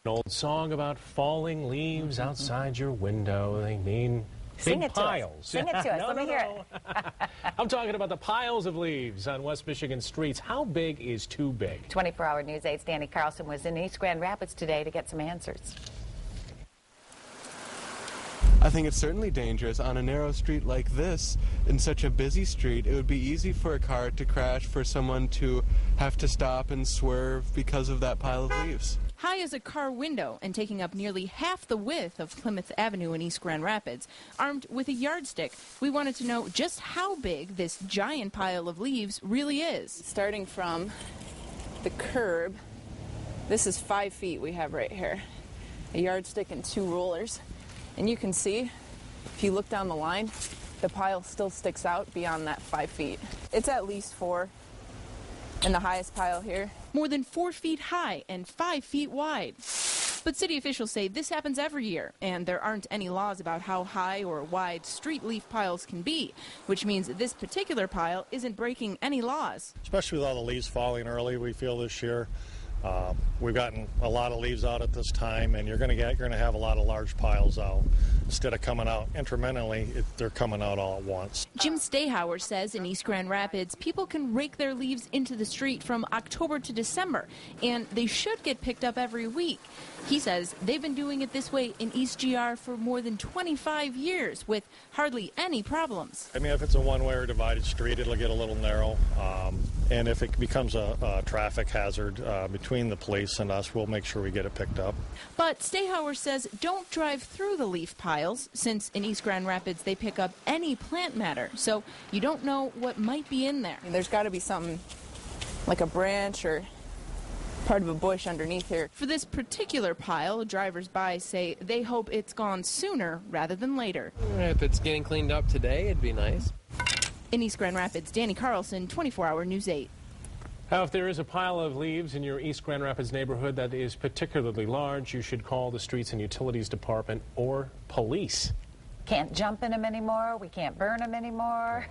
An old song about falling leaves outside your window. They mean big piles. Sing it to us. Let me hear it. I'm talking about the piles of leaves on West Michigan streets. How big is too big? 24-hour News 8's Danny Carlson was in East Grand Rapids today to get some answers. I think it's certainly dangerous. On a narrow street like this, in such a busy street, it would be easy for a car to crash, for someone to have to stop and swerve because of that pile of leaves. High as a car window and taking up nearly half the width of Plymouth Avenue in East Grand Rapids, armed with a yardstick, we wanted to know just how big this giant pile of leaves really is. Starting from the curb, this is 5 feet we have right here. A yardstick and 2 rollers. And you can see, if you look down the line, the pile still sticks out beyond that 5 feet. It's at least 4. And the highest pile here, more than 4 feet high and 5 feet wide. But city officials say this happens every year, and there aren't any laws about how high or wide street leaf piles can be, which means this particular pile isn't breaking any laws. Especially with all the leaves falling early, we feel this year. We've gotten a lot of leaves out at this time, and you're going to have a lot of large piles out. Instead of coming out incrementally, they're coming out all at once. Jim Stahauer says in East Grand Rapids, people can rake their leaves into the street from October to December, and they should get picked up every week. He says they've been doing it this way in East GR for more than 25 years with hardly any problems. I mean, if it's a one-way or divided street, it'll get a little narrow. And if it becomes a traffic hazard between the police and us, we'll make sure we get it picked up. But Stahauer says don't drive through the leaf piles, since in East Grand Rapids they pick up any plant matter, so you don't know what might be in there. there's got to be something like a branch or part of a bush underneath here. For this particular pile, drivers by say they hope it's gone sooner rather than later. If it's getting cleaned up today, it'd be nice. In East Grand Rapids, Danny Carlson, 24-hour News 8. Now, if there is a pile of leaves in your East Grand Rapids neighborhood that is particularly large, you should call the Streets and Utilities Department or police. Can't jump in them anymore. We can't burn them anymore.